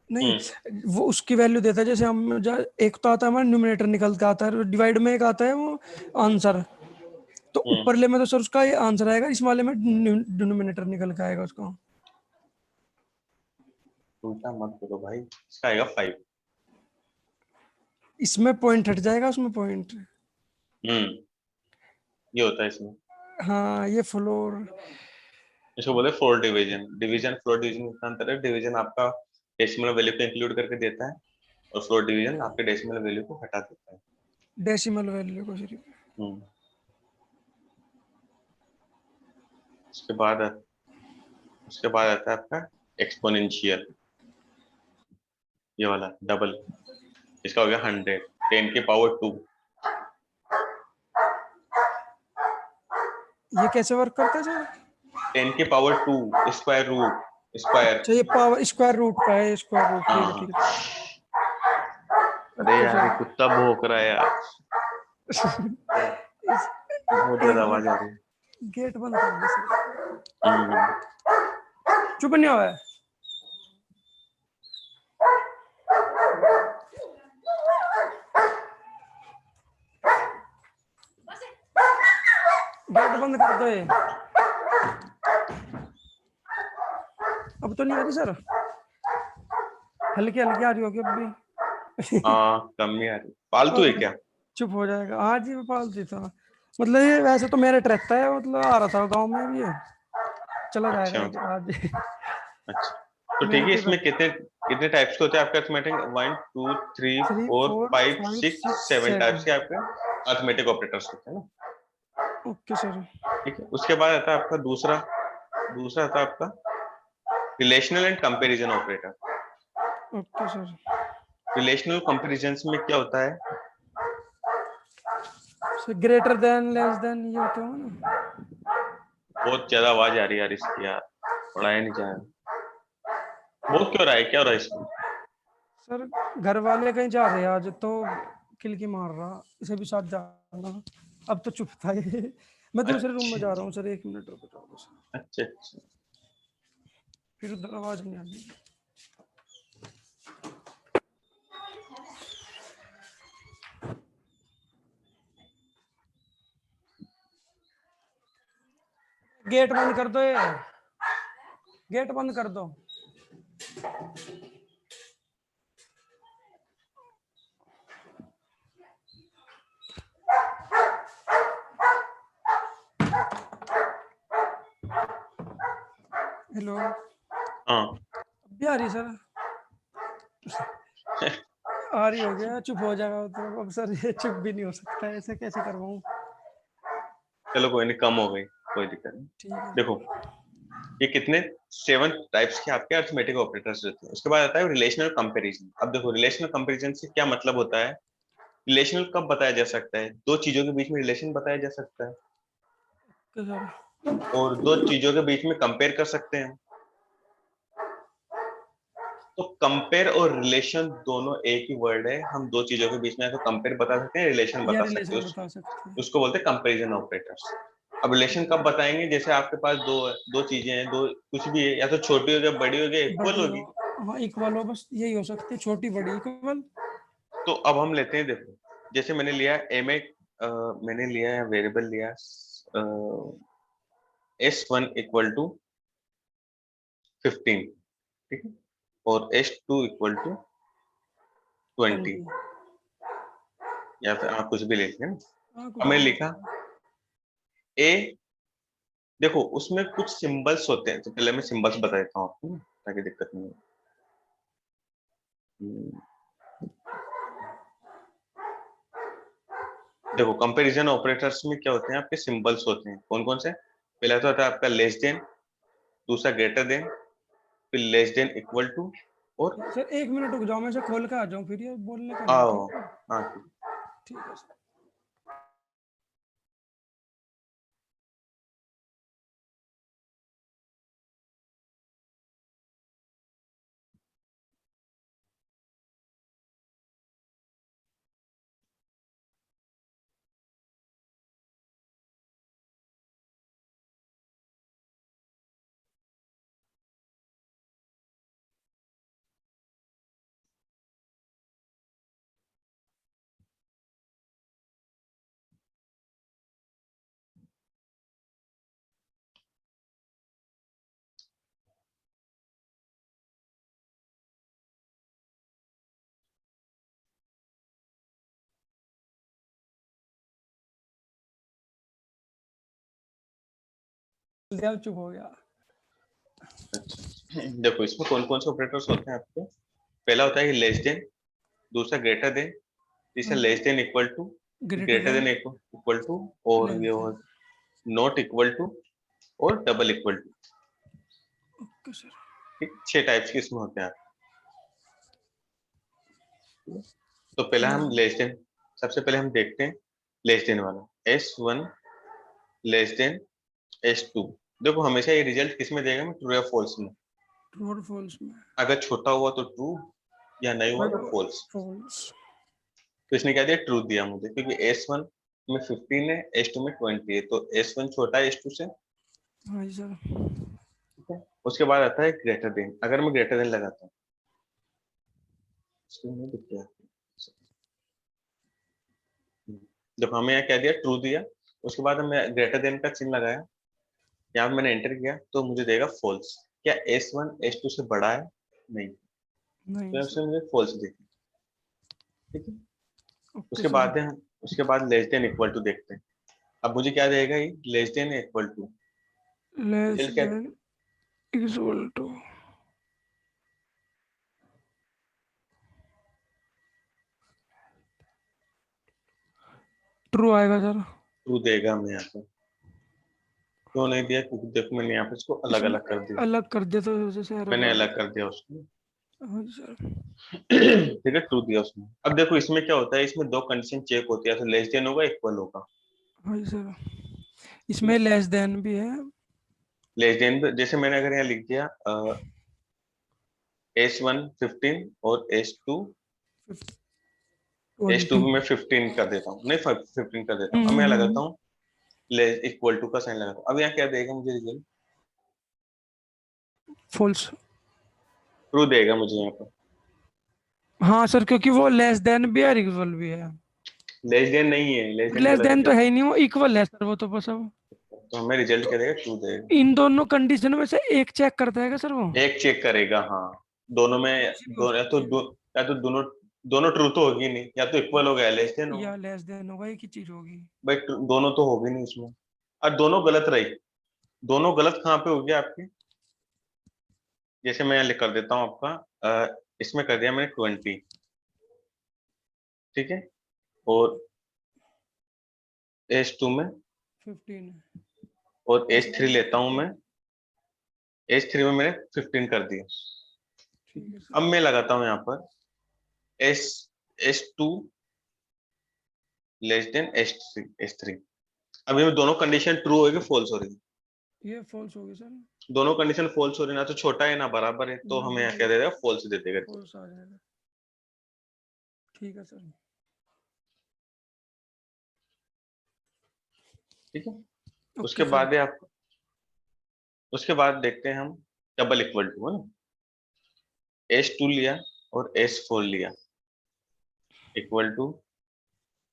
नहीं, हम्म वो उसकी वैल्यू देता है। जैसे हम एक तो आता है हमारा न्यूमरेटर निकल के आता है, डिवाइड में एक आता है वो आंसर, तो हम्म। ऊपर ले में तो सर उसका ये आंसर आएगा, इस वाले में डिनोमिनेटर निकल के आएगा उसका। उल्टा मत करो भाई, इसका आएगा 5। इसमें पॉइंट हट जाएगा, उसमें पॉइंट। हम्म, ये होता है इसमें। हाँ ये फ्लोर। इसको बोले floor division. Division floor division का अंतर है, डिवीजन आपका डेसिमल वैल्यू को इंक्लूड करके देता है, और फ्लोर डिवीजन आपके डेसिमल वैल्यू को हटा देता है। डेसिमल वैल्यू को सिर्फ। हम्म। उसके बाद उसके बाद आता है आपका एक्सपोनेंशियल, ये वाला डबल। इसका हो गया 100, 10 की पावर 2। ये कैसे वर्क करता है सर? 10 की पावर 2 स्क्वायर रूट स्क्वायर। अच्छा, ये पावर स्क्वायर रूट का है, स्क्वायर रूट, ठीक है हाँ। ठीक है। अरे ओके यार सर। ये कुत्ता भौंक रहा है यार, बहुत एक ज्यादा आवाज आ मिनट, रही है। गेट बंद कर दे सर। हम्म। चुप नहीं हुआ है। गेट बंद कर दो ये। अब तो नहीं आ रही सर? हल्की हल्की आ रही होगी अब भी। हाँ कम नहीं आ रही, पालतू है अब क्या? चुप हो जाएगा, हाँ जी, वो पालती था। मतलब ये वैसे तो मेरे रहता है, मतलब आ रहा था गांव में भी ये, चला जाएगा अच्छा एक आज। अच्छा। तो ठीक मेरे है, पे इसमें कितने कितने टाइप्स के होते हैं आपके अर्थमेटिक? 1 2 3 4 3 4 5 5 6 6 7 टाइप्स 7। के आपके अर्थमेटिक ऑपरेटर्स होते हैं ना। Okay sir. ठीक है, उसके बाद आता है आपका दूसरा। दूसरा आता है आपका relational and comparison operator. Okay sir. Relational comparison में क्या होता है? ग्रेटर देन, लेस देन, ये होते हो ना? बहुत ज्यादा आवाज आ रही है यार इसकी यार, पढ़ाया नहीं जा रहा। बहुत क्यों रहा है, क्या हो रहा है इसमें? सर घर वाले कहीं जा रहे हैं आज तो, खिलकी मार रहा, इसे भी साथ जाना। अब तो चुप था ये। मैं दूसरे रूम में अच्छा जा रहा हूँ सर, 1 मिनट रुको जाओ बस। अच्छा अच्छा। फिर उधर आवाज नहीं आनी। गेट बंद कर दो, ये गेट बंद कर दो। हेलो, हाँ अभी आ रही सर? आ रही हो गया, चुप हो जाएगा तो अब सर ये चुप भी नहीं हो सकता है, ऐसे कैसे करवाऊं? चलो कोई नहीं, कम हो गई, कोई दिक्कत नहीं। ठीक है। देखो ये कितने 7 टाइप्स के आपके अरिथमेटिक ऑपरेटर्स रहते हैं। उसके बाद आता है रिलेशनल कंपैरिजन। अब देखो रिलेशनल कंपैरिजन से क्या मतलब होता है। रिलेशनल कब बताया जा सकता है? दो चीजों के बीच में रिलेशन बताया जा सकता है, तो सर और दो चीजों के बीच में कंपेयर कर सकते हैं। तो कंपेयर और रिलेशन दोनों एक ही वर्ड है। हम दो चीजों के बीच में या तो कंपेयर बता सकते हैं, रिलेशन या बता सकते रिलेशन हैं। बता सकते हैं। उसको बोलते हैं कंपैरिजन ऑपरेटर्स। अब रिलेशन कब बताएंगे? जैसे आपके पास दो चीजें हैं, दो कुछ भी है, या तो छोटी हो गई, बड़ी हो गई, इक्वल बड़ी हो, होगी। हाँ इक्वल हो, बस यही हो सकती है, छोटी बड़ी इक्वल। तो अब हम लेते हैं, देखो जैसे मैंने लिया एम ए, मैंने लिया है वेरिएबल लिया S1 इक्वल टू 15, ठीक है, और S2 इक्वल टू 20, 20। या फिर आप कुछ भी लिख लें। हाँ अब कुछ मैंने भी। लिखा ए, देखो उसमें कुछ सिंबल्स होते हैं, तो पहले मैं सिंबल्स बता देता हूँ आपको ताकि दिक्कत नहीं हो। देखो कंपैरिजन ऑपरेटर्स में क्या होते हैं, आपके सिंबल्स होते हैं। कौन कौन से? पहला तो होता है आपका लेस देन, दूसरा ग्रेटर देन, फिर लेस देन इक्वल टू, और सर 1 मिनट रुक जाओ, मैं से खोल के आ जाऊँ, फिर ये बोलने का नहीं है, आओ। ठीक है? हाँ ठीक है सर। अब चुप हो गया। अच्छा, देखो इसमें कौन कौन से ऑपरेटर्स होते हैं आपके। पहला होता है लेस देन, दूसरा ग्रेटर देन, तीसरा हाँ, less than equal to, greater greater than, than equal to, और लेस ये देन। नॉट इक्वल टू, और double equal to. Okay sir. ठीक, 6 टाइप्स के इसमें होते हैं। तो पहला लेस हम देन। लेस देन, सबसे पहले हम देखते हैं लेस देन वाला, S1 लेस देन S2। देखो हमेशा ये रिजल्ट किस में देगा, ट्रू या फॉल्स में। ट्रू और फॉल्स में। अगर छोटा हुआ तो ट्रू, या नहीं हुआ तो फॉल्स। फॉल्स। तो इसने क्या दिया, ट्रू दिया मुझे, क्योंकि S1 में 15 है, S2 में 20 है, तो S1 छोटा है S2 से। हाँ जी सर। ठीक है, उसके बाद आता है ग्रेटर देन। अगर मैं ग्रेटर देन लगाता हूँ, इसको नहीं दिख रहा। जब हमें यहाँ क्या दिया, ट्रू दिया, उसके बाद हमने ग्रेटर देन का चिन्ह लगाया, यहाँ मैंने एंटर किया, तो मुझे देगा फॉल्स। क्या S1 S2 से बड़ा है? नहीं, नहीं तो सर। उसने मुझे फॉल्स दिया। ठीक है, ओके उसके सर। बाद है, उसके बाद लेस देन इक्वल टू देखते हैं। अब मुझे क्या देगा, ये less than equal to, less result क्या? देन इक्वल टू ट्रू आएगा सर। ट्रू देगा हमें यहाँ पर। क्यों नहीं दिया? क्योंकि देखो मैंने यहाँ पे इसको अलग इसमें अलग कर दिया। अलग कर दिया तो जैसे एरर मैंने आ अलग गया। कर दिया उसको। हाँ जी सर। ठीक है, ट्रू दिया उसने। अब देखो इसमें क्या होता है, इसमें दो कंडीशन चेक होती है, तो लेस देन होगा, इक्वल होगा। हाँ जी सर। ठीक इसमें है, लेस देन भी है। लेस देन जैसे मैंने अगर यहाँ लिख दिया S1 15 और S2 20। भी मैं 15 कर देता हूँ, नहीं 15 कर देता हूँ। अब मैं यहाँ लगाता हूँ लेस इक्वल टू का साइन लगाता हूँ। अब यहाँ क्या देगा मुझे रिजल्ट? फॉल्स। ट्रू देगा मुझे यहाँ पर। हाँ सर, क्योंकि वो लेस देन भी है और इक्वल भी है। लेस देन नहीं है, लेस देन लेस गलत देन तो दिया। है ही नहीं, वो इक्वल है सर, वो तो बस अब। तो हमें रिजल्ट क्या देगा, 2 देगा। इन दोनों कंडीशन में से एक चेक करता है क्या सर वो? एक चेक करेगा, हाँ। दोनों में कौन सी हो दो, सकती है? या तो दोनों दोनों ट्रू तो होगी नहीं, या तो इक्वल हो गया, लेस देन या होगा। लेस देन होगा, एक ही चीज होगी। भाई दोनों तो होगी नहीं उसमें, और दोनों गलत रही। दोनों गलत कहाँ पे हो गया आपके? जैसे मैं यहाँ लिख कर देता हूँ आपका, इसमें कर दिया मैंने 20, ठीक है, और H2 में, 15। और S1 H3 में लेता हूँ 15। मैं, H3 में मैंने 15 कर दिया। ठीक है अब सर। मैं लगाता हूँ यहाँ पर S H2 less than H3। अब ये दोनों कंडीशन ट्रू होगी, फॉल्स हो रही है। ये फॉल्स होगी सर। दोनों कंडीशन फॉल्स हो रही है, ना तो छोटा है ना बराबर है, तो ना हमें यहाँ बड़ा क्या है। दे देगा, फॉल्स दे देगा। फॉल्स आ जाएगा। ठीक है सर। ठीक है। उसके ओके सर। बाद है आप, उसके बाद देखते हैं हम डबल इक्वल टू, है ना। H2 लिया और H4 लिया, इक्वल टू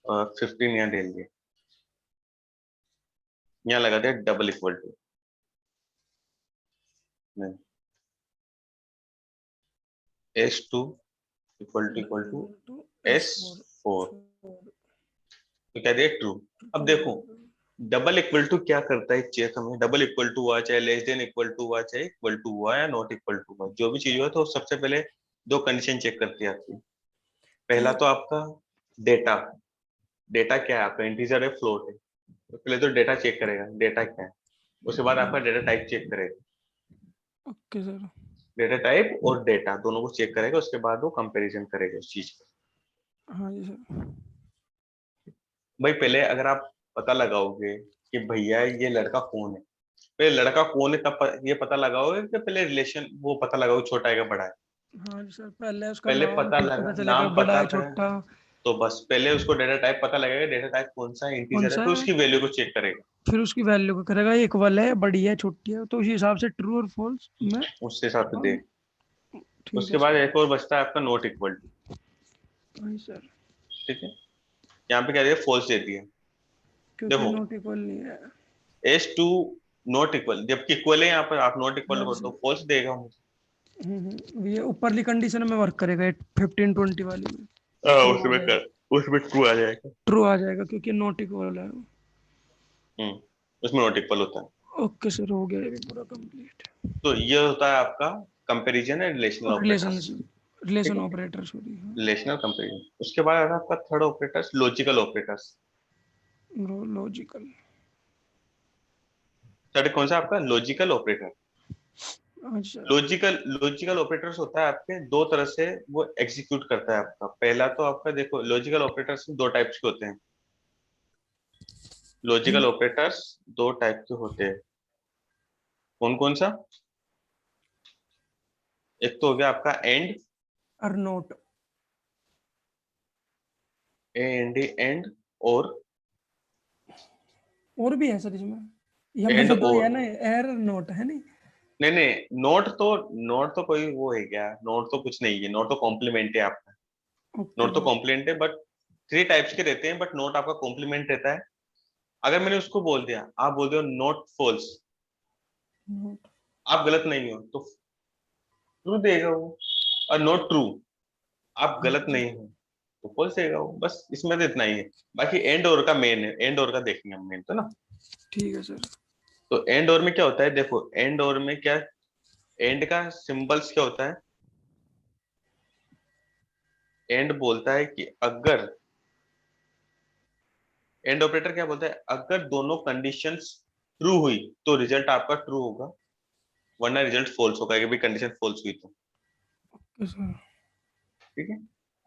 15 यहाँ डाल दिया, यहाँ लगा दिया double equal to. H2 equal to equal to S4। S4, तो क्या दिया, ट्रू। अब देखो डबल इक्वल टू क्या करता है, चेक हमें डबल इक्वल टू हुआ, चाहे लेस देन इक्वल टू हुआ, चाहे इक्वल टू हुआ या नॉट इक्वल टू हुआ, जो भी चीज हुआ, तो सबसे पहले दो कंडीशन चेक करती है आपकी। पहला ये तो आपका डेटा, डेटा क्या है आपका, इंटीजर है, फ्लोट है, तो पहले तो डेटा चेक करेगा, डेटा क्या है। उसके बाद आपका डेटा टाइप चेक करेगा, ओके सर। डेटा टाइप और डेटा दोनों को चेक करेगा, उसके बाद वो कंपैरिजन करेगा उस चीज का। हाँ जी सर। भाई पहले अगर आप पता लगाओगे कि भैया ये लड़का कौन है, पहले लड़का कौन है तब ये पता लगाओगे कि पहले रिलेशन वो पता लगाओगे, छोटा है या बड़ा है। हाँ जी सर, पहले उसका पहले नाम पता फिर लगा, पता चलेगा नाम बड़ा पता है कर, छोटा। तो बस पहले उसको डेटा टाइप पता लगेगा, डेटा टाइप कौन सा है, कौन इंटीजर है, सा फिर है। उसकी वैल्यू को चेक करेगा। फिर उसकी वैल्यू को करेगा, इक्वल है, बड़ी है, छोटी है, तो उसी हिसाब से ट्रू और फॉल्स में। उस हिसाब से हम। देख। ठीक उसके है बाद सर। एक और बचता है आपका नॉट इक्वल टू, हाँ सर। ठीक है। यहाँ पे क्या दिया, फॉल्स दे दिया। क्योंकि देखो नॉट इक्वल नहीं है। H2 नॉट इक्वल, जबकि इक्वल है यहाँ पर, आप नॉट इक्वल हाँ जी कर दो, सर। फॉल्स देगा मुझे। ये ऊपरली कंडीशन में वर्क करेगा, 15-20 वाली में। हाँ, ट्रू आ उसमें जाएगा। कर, उसमें ट्रू आ जाएगा। ट्रू आ जाएगा क्योंकि नॉट इक्वल है। हम्म, उसमें नॉट इक्वल होता है। ओके सर, हो गया ये भी पूरा कंप्लीट। तो ये होता है आपका comparison and relational operators, relationship, ठीक रिलेशन है, ऑपरेटर, सॉरी। Relational comparison. उसके बाद आता है आपका third operators, logical operators. Logical. Third कौन सा आपका, लॉजिकल ऑपरेटर। अच्छा। लॉजिकल ऑपरेटर्स होता है आपके दो तरह से, वो एग्जीक्यूट करता है आपका। पहला तो आपका देखो, लॉजिकल ऑपरेटर्स दो टाइप्स के होते हैं। लॉजिकल ऑपरेटर्स दो टाइप के होते हैं, कौन कौन सा? एक तो हो गया आपका एंड, और नोट। एंड एंड, और और भी है सर इसमें? या एंड मेरे दो ही और। है ना, एर नोट है नहीं? नहीं नहीं, नोट तो कोई वो है क्या, नोट तो कुछ नहीं है, नोट तो कॉम्प्लीमेंट है आपका। ओके नोट तो सर। कॉम्प्लीमेंट है, बट थ्री टाइप्स के रहते हैं, बट नोट आपका कॉम्प्लीमेंट रहता है। अगर मैंने उसको बोल दिया, आप बोल दो नोट फॉल्स, नोट। आप गलत नहीं हो तो ट्रू देगा वो, और नोट ट्रू, आप हाँ गलत जी। नहीं हो तो फॉल्स देगा वो। बस इसमें तो इतना ही है। बाकी एंड और का मेन है, एंड और का देखेंगे हम मेन तो ना। ठीक है सर। तो एंड और में क्या होता है, देखो एंड और में क्या, एंड का सिंबल्स क्या होता है, एंड बोलता है कि अगर, एंड ऑपरेटर क्या बोलता है, अगर दोनों कंडीशंस ट्रू हुई तो रिजल्ट आपका ट्रू होगा, वरना रिजल्ट फॉल्स होगा, कि भाई कंडीशन फॉल्स हुई तो। Okay sir. ठीक है,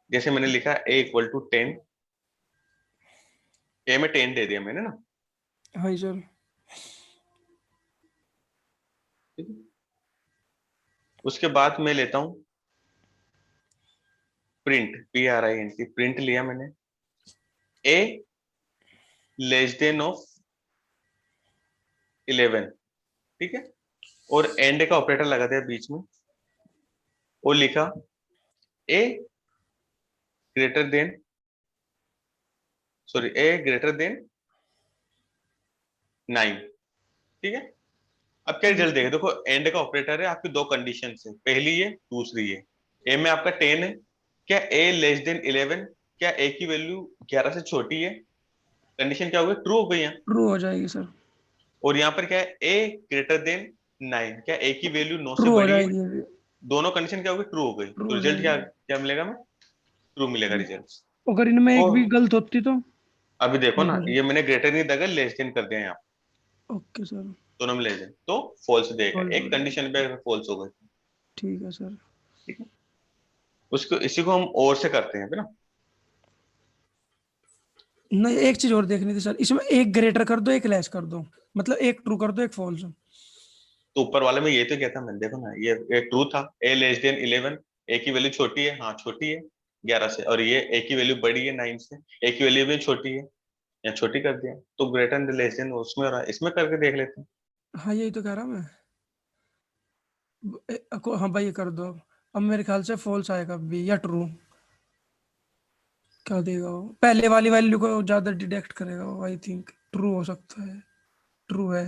जैसे मैंने लिखा A = 10, ए में 10 दे दिया मैंने ना। हाँ सर। ठीक है, उसके बाद मैं लेता हूं प्रिंट, PRINT, प्रिंट लिया मैंने, A लेस देन ऑफ 11, ठीक है, और एंड का ऑपरेटर लगा दिया बीच में, और लिखा A greater than, sorry A greater than 9, ठीक है। अब क्या रिजल्ट देगा, देखो एंड का ऑपरेटर है, आपकी दो कंडीशन है, पहली ये दूसरी ये। ए में आपका 10 है, क्या ए लेस देन 11, क्या ए की वैल्यू 11 से छोटी है, कंडीशन क्या हो गई, ट्रू हो गई है। ट्रू हो जाएगी सर। और यहाँ पर क्या है, ए ग्रेटर देन 9, क्या ए की वैल्यू 9 से ट्रू हो बड़ी है। जाएगी अभी। दोनों कंडीशन क्या हो गई, ट्रू हो गई, ट्रू तो हो रिजल्ट क्या जाएगी। क्या मिलेगा हमें, ट्रू मिलेगा रिजल्ट। अगर इनमें एक भी और गलत होती तो अभी देखो फॉल्स ना, हो ये जाएगी। मैंने ग्रेटर नहीं दगा, लेस देन कर दिया यहाँ, ओके सर। दोनों में ले जाए तो फॉल्स देगा, फॉल्स हो एक जाएगी। कंडीशन पे फॉल्स हो गई। ठीक है सर। ठीक है, उसको इसी को हम और से करते हैं ना। नहीं, एक चीज और देखनी थी सर, इसमें एक ग्रेटर कर दो एक लेस कर दो, मतलब एक ट्रू कर दो एक फॉल्स। तो ऊपर वाले में ये तो क्या था, मैंने देखो ना, ये ट्रू था, ए लेस देन 11, ए की वैल्यू छोटी है, हाँ छोटी है 11 से, और ये ए की वैल्यू बड़ी है 9 से, ए की वैल्यू भी छोटी है, या छोटी कर दिया, तो ग्रेटर लेस देन उसमें हो रहा है, इसमें करके देख लेते हैं। हाँ यही तो कह रहा मैं। हाँ भाई ये कर दो। अब मेरे ख्याल से फॉल्स आएगा बी या ट्रू। क्या देगा वो, पहले वाली वैल्यू को ज्यादा डिडक्ट करेगा वो, आई थिंक ट्रू हो सकता है। ट्रू है,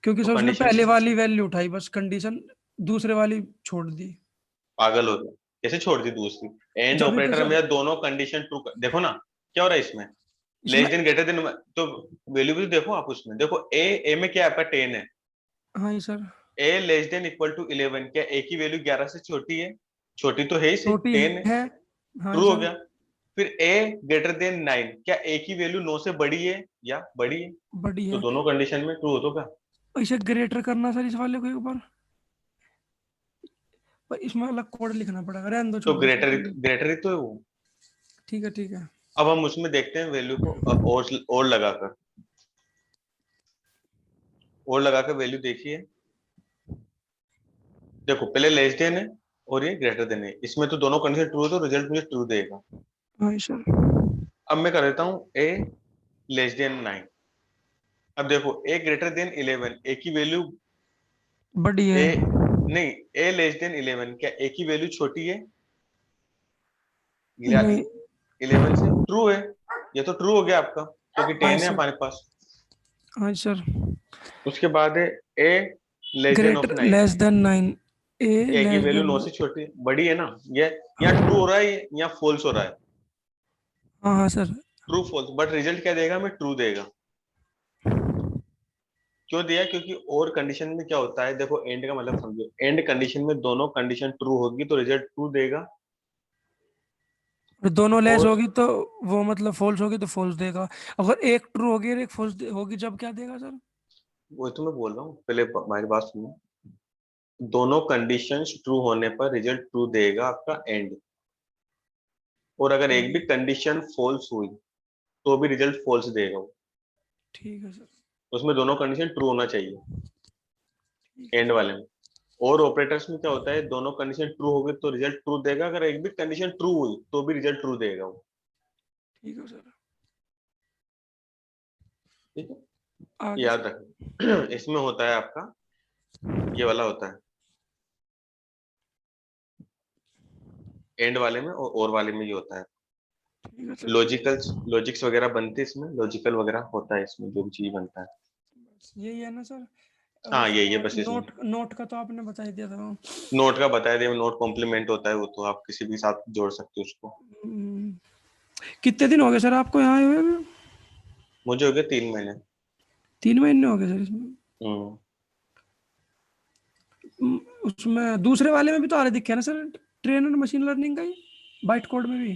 क्योंकि तो सर उसने कंडीशन पहले वाली वैल्यू उठाई, बस कंडीशन दूसरे वाली छोड़ दी। पागल हो गया, कैसे छोड़ दी दूसरी, एंड जब भी तो ऑपरेटर सर में दोनों कंडीशन ट्रू, देखो ना क्या हो रहा है इसमें, इसमें। लेस देन ग्रेटर देन, तो वैल्यू भी तो देखो आप उसमें, देखो ए में क्या है आपका 10 है, हाँ ये sir. A less than equal to 11, क्या ए की वैल्यू 11 से छोटी है, छोटी तो है ही सही, छोटी 10 है, है। हाँ ट्रू हो सर। गया। फिर ए ग्रेटर देन 9, क्या ए की वैल्यू 9 से बड़ी है या बड़ी है, बड़ी तो है। दोनों कंडीशन में ट्रू हो तो क्या। इसे ग्रेटर करना सर इस वाले को एक बार, पर इसमें अलग कोड लिखना पड़ेगा, रहने दो तो छोड़ो सर। ग्रेटर ही तो है वो। ठीक है ठीक है। अब हम उसमें देखते हैं वैल्यू को, और लगाकर, और लगाकर वैल्यू देखिए, देखो पहले लेस देन है और ये ग्रेटर देन है, इसमें तो दोनों कंडीशन ट्रू है, तो रिजल्ट मुझे ट्रू देगा। हाँ ये सर। अब मैं कर देता हूँ ए लेस देन 9, अब देखो ए ग्रेटर देन 11, ए की वैल्यू, बड़ी है। ए नहीं, ए लेस देन 11, क्या ए की वैल्यू छोटी है नहीं। 11 से, ट्रू है, ये तो ट्रू हो गया आपका, क्योंकि हाँ 10 है सर। हमारे पास। हाँ सर। उसके बाद है a less than of greater 9, less than 9। A a की लेस वैल्यू देन। 9 से छोटी बड़ी है ना, ये या ट्रू हो रहा है या फॉल्स हो रहा है, हाँ हाँ sir. True false, but result क्या देगा, हमें ट्रू देगा। क्यों दिया, क्योंकि और कंडीशन में क्या होता है, देखो एंड का मतलब समझो, एंड कंडीशन में दोनों कंडीशन ट्रू होगी तो रिजल्ट ट्रू देगा। और दोनों लेस और होगी तो वो मतलब फॉल्स होगी तो फॉल्स देगा। अगर एक ट्रू होगी और एक फॉल्स होगी जब क्या देगा सर। वो तो मैं बोल रहा हूँ, पहले हमारी बात सुनो, दोनों कंडीशंस ट्रू होने पर रिजल्ट ट्रू देगा आपका एंड, और अगर ठीक एक भी है। कंडीशन फॉल्स हुई तो भी रिजल्ट फॉल्स देगा वो, ठीक है सर। उसमें दोनों कंडीशन ट्रू होना चाहिए ठीक है एंड सर। वाले में। और ऑपरेटर्स में क्या होता है, दोनों कंडीशन ट्रू हो गई तो रिजल्ट ट्रू देगा, अगर एक भी कंडीशन ट्रू हुई तो भी रिजल्ट ट्रू देगा वो। ठीक है सर। ठीक है, आगे याद सर। रखें इसमें होता है आपका, ये वाला होता है एंड वाले में, और वाले में ये होता है ठीक है सर। लॉजिक्स वगैरह बनते हैं इसमें, लॉजिकल वगैरह होता है इसमें, जो भी चीज बनता है। बस यही है ना सर। हाँ यही है उसका बस इसमें, नोट नोट का तो आपने बता ही दिया था। नोट का बताया दिया, नोट कॉम्प्लीमेंट होता है वो, तो आप किसी भी साथ जोड़ सकते हो उसको। हम्म, कितने दिन हो गए सर आपको यहाँ आए हुए अभी? मुझे हो गया 3 महीने। 3 महीने हो गए सर इसमें। हम्म। उसमें दूसरे वाले में भी तो आ रहे दिखे ना सर, ट्रेनर मशीन लर्निंग का ही, बाइट कोड में भी।